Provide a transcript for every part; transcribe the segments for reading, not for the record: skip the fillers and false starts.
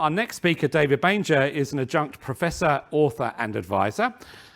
our next speaker, David Banger, is an adjunct professor, author and advisor,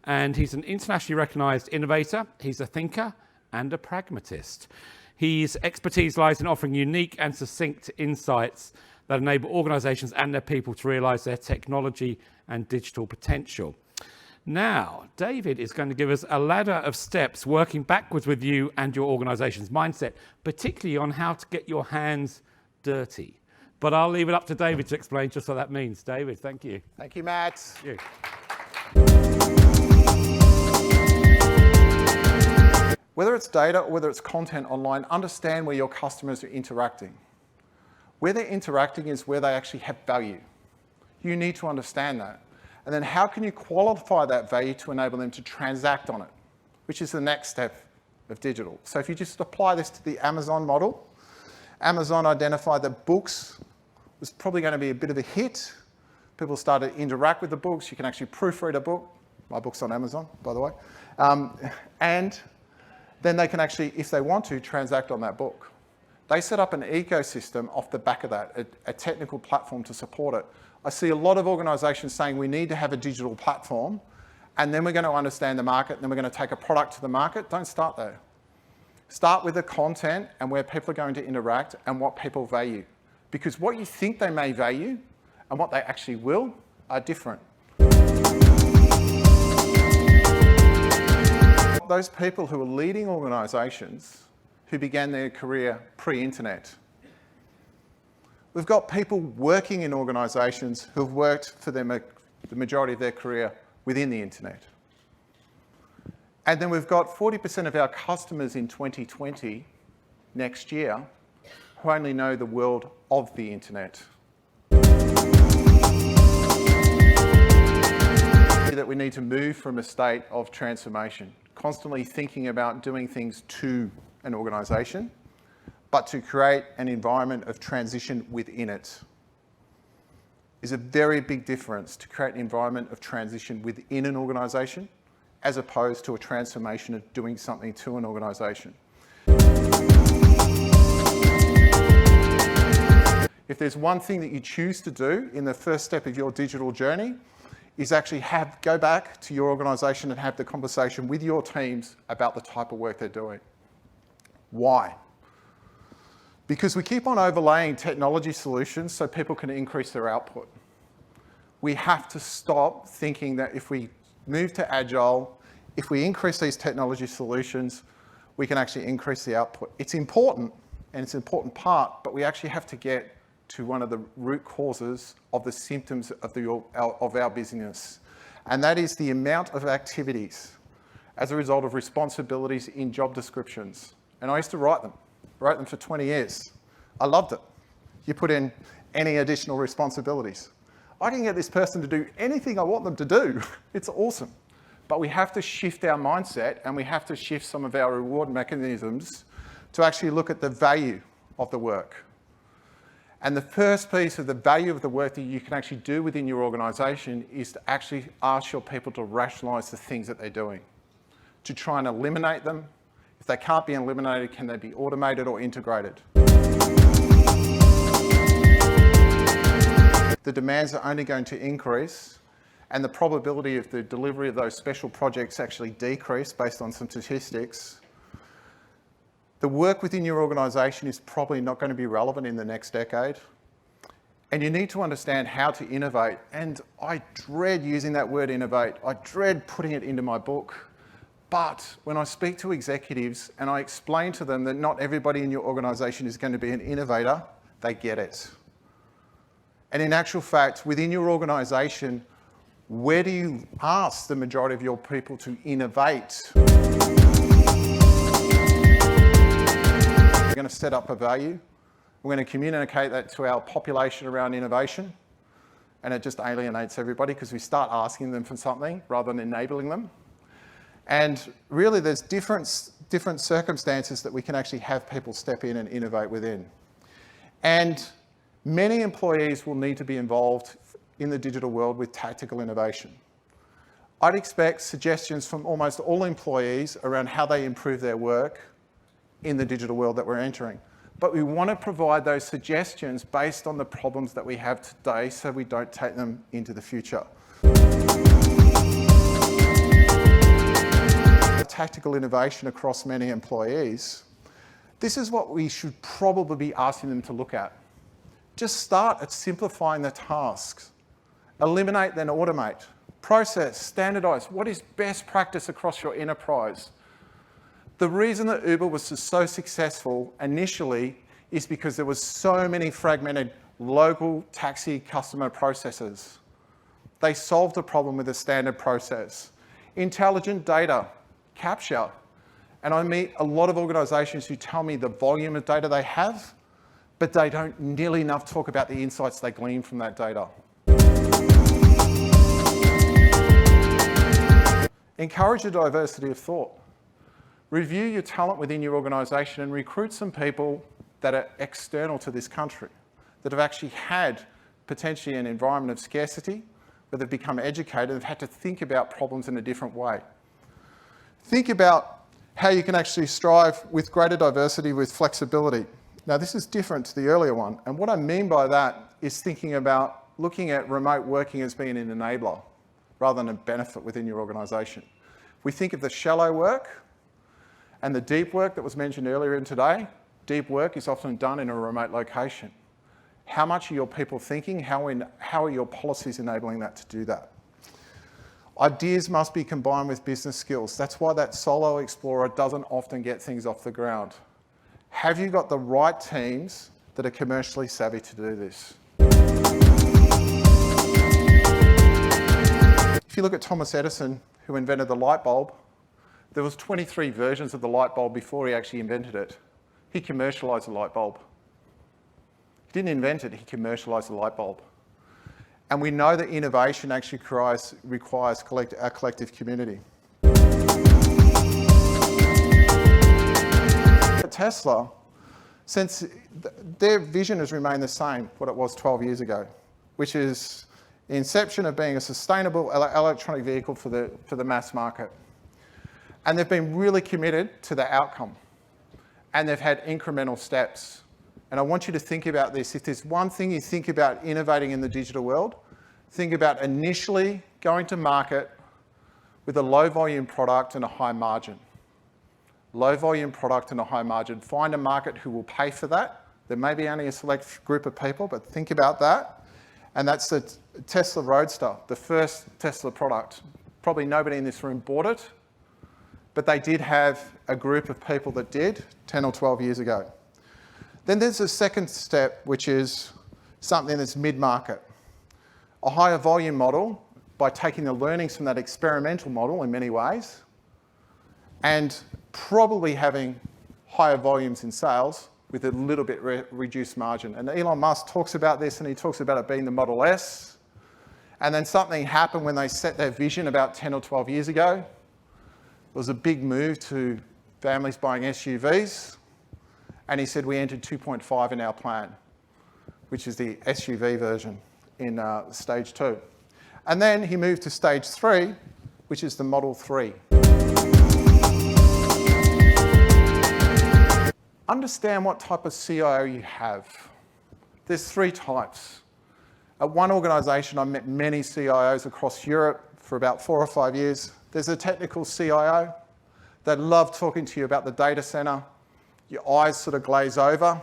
and he's an internationally recognised innovator. He's a thinker and a pragmatist. His expertise lies in offering unique and succinct insights that enable organisations and their people to realise their technology and digital potential. Now, David is going to give us a ladder of steps working backwards with you and your organisation's mindset, particularly on how to get your hands dirty. But I'll leave it up to David to explain just what that means. David, thank you. Thank you, Matt. You. Whether it's data or whether it's content online, understand where your customers are interacting. Where they're interacting is where they actually have value. You need to understand that. And then how can you qualify that value to enable them to transact on it, which is the next step of digital. So if you just apply this to the Amazon model, Amazon identified that books was probably going to be a bit of a hit. People started to interact with the books. You can actually proofread a book. My book's on Amazon, by the way. And then they can actually, if they want to, transact on that book. They set up an ecosystem off the back of that, a technical platform to support it. I see a lot of organisations saying we need to have a digital platform, and then we're going to understand the market, and then we're going to take a product to the market. Don't start there. Start with the content and where people are going to interact and what people value. Because what you think they may value and what they actually will are different. Those people who are leading organisations who began their career pre-internet. We've got people working in organisations who've worked for the majority of their career within the internet. And then we've got 40% of our customers in 2020, next year, who only know the world of the internet. That we need to move from a state of transformation, constantly thinking about doing things to an organisation, but to create an environment of transition within it. Is a very big difference to create an environment of transition within an organisation as opposed to a transformation of doing something to an organisation. If there's one thing that you choose to do in the first step of your digital journey, is actually go back to your organisation and have the conversation with your teams about the type of work they're doing. Why? Because we keep on overlaying technology solutions so people can increase their output. We have to stop thinking that if we move to Agile, if we increase these technology solutions, we can actually increase the output. It's important, and it's an important part, but we actually have to get to one of the root causes of the symptoms of our business. And that is the amount of activities as a result of responsibilities in job descriptions. And I used to write them for 20 years. I loved it. You put in any additional responsibilities. I can get this person to do anything I want them to do. It's awesome. But we have to shift our mindset, and we have to shift some of our reward mechanisms to actually look at the value of the work. And the first piece of the value of the work that you can actually do within your organisation is to actually ask your people to rationalise the things that they're doing, to try and eliminate them. If they can't be eliminated, can they be automated or integrated? The demands are only going to increase, and the probability of the delivery of those special projects actually decrease based on some statistics. The work within your organisation is probably not going to be relevant in the next decade. And you need to understand how to innovate. And I dread using that word innovate. I dread putting it into my book. But when I speak to executives and I explain to them that not everybody in your organisation is going to be an innovator, they get it. And in actual fact, within your organisation, where do you ask the majority of your people to innovate? We're going to set up a value. We're going to communicate that to our population around innovation. And it just alienates everybody because we start asking them for something rather than enabling them. And really, there's different circumstances that we can actually have people step in and innovate within. And many employees will need to be involved in the digital world with tactical innovation. I'd expect suggestions from almost all employees around how they improve their work in the digital world that we're entering. but we want to provide those suggestions based on the problems that we have today so we don't take them into the future. Tactical innovation across many employees, this is what we should probably be asking them to look at. Just start at simplifying the tasks. Eliminate, then automate. Process, standardize. What is best practice across your enterprise? The reason that Uber was so successful initially is because there was so many fragmented local taxi customer processes. They solved the problem with a standard process. Intelligent data capture. And I meet a lot of organisations who tell me the volume of data they have, but they don't nearly enough talk about the insights they glean from that data. Encourage a diversity of thought. Review your talent within your organisation and recruit some people that are external to this country, that have actually had potentially an environment of scarcity, where they've become educated and have had to think about problems in a different way. Think about how you can actually strive with greater diversity with flexibility. Now, this is different to the earlier one, and what I mean by that is thinking about looking at remote working as being an enabler rather than a benefit within your organisation. We think of the shallow work and the deep work that was mentioned earlier in today. Deep work is often done in a remote location. How much are your people thinking? How are your policies enabling that to do that? Ideas must be combined with business skills. That's why that solo explorer doesn't often get things off the ground. Have you got the right teams that are commercially savvy to do this? If you look at Thomas Edison, who invented the light bulb, there was 23 versions of the light bulb before he actually invented it. He commercialised the light bulb. He didn't invent it, he commercialised the light bulb. And we know that innovation actually requires a collective community. At Tesla, since their vision has remained the same, what it was 12 years ago, which is the inception of being a sustainable electronic vehicle for the mass market. And they've been really committed to the outcome. And they've had incremental steps. And I want you to think about this. If there's one thing you think about innovating in the digital world, think about initially going to market with a low volume product and a high margin. Low volume product and a high margin. Find a market who will pay for that. There may be only a select group of people, but think about that. And that's the Tesla Roadster, the first Tesla product. Probably nobody in this room bought it, but they did have a group of people that did 10 or 12 years ago. Then there's a second step, which is something that's mid-market. A higher volume model by taking the learnings from that experimental model in many ways and probably having higher volumes in sales with a little bit reduced margin. And Elon Musk talks about this, and he talks about it being the Model S. And then something happened when they set their vision about 10 or 12 years ago. There was a big move to families buying SUVs. And he said, we entered 2.5 in our plan, which is the SUV version in stage 2. And then he moved to stage 3, which is the Model 3. Understand what type of CIO you have. There's 3 types. At one organisation, I met many CIOs across Europe for about 4 or 5 years. There's a technical CIO that love talking to you about the data centre. Your eyes sort of glaze over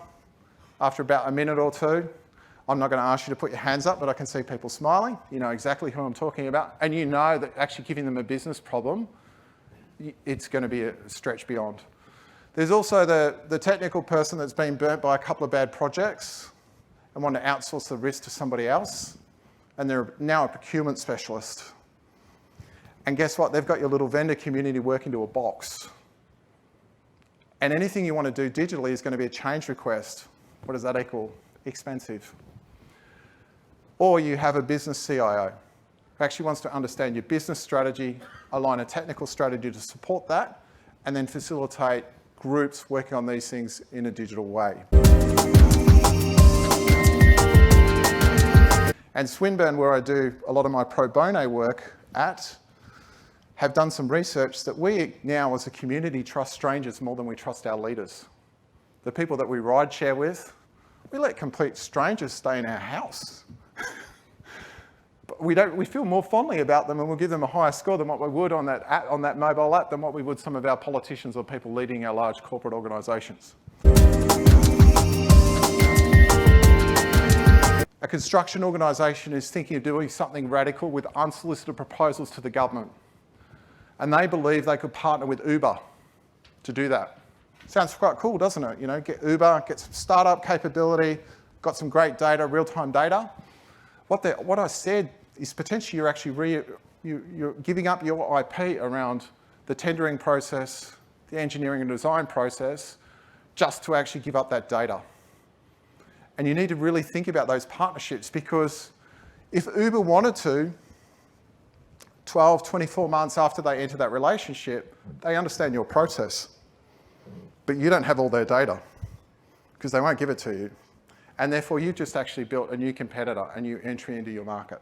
after about a minute or two. I'm not going to ask you to put your hands up, but I can see people smiling. You know exactly who I'm talking about. And you know that actually giving them a business problem, it's going to be a stretch beyond. There's also the technical person that's been burnt by a couple of bad projects and want to outsource the risk to somebody else. And they're now a procurement specialist. And guess what? They've got your little vendor community working to a box. And anything you want to do digitally is going to be a change request. What does that equal? Expensive. Or you have a business CIO who actually wants to understand your business strategy, align a technical strategy to support that, and then facilitate groups working on these things in a digital way. And Swinburne, where I do a lot of my pro bono work at, have done some research that we now as a community trust strangers more than we trust our leaders. the people that we ride share with, we let complete strangers stay in our house. But we feel more fondly about them and we'll give them a higher score than what we would on that mobile app than what we would some of our politicians or people leading our large corporate organisations. A construction organisation is thinking of doing something radical with unsolicited proposals to the government. And they believe they could partner with Uber to do that. Sounds quite cool, doesn't it? You know, get Uber, get some startup capability, got some great data, real-time data. What I said is potentially you're actually you're giving up your IP around the tendering process, the engineering and design process, just to actually give up that data. And you need to really think about those partnerships, because if Uber wanted to, 12, 24 months after they enter that relationship, they understand your process. But you don't have all their data because they won't give it to you. And therefore, you've just actually built a new competitor, a new entry into your market.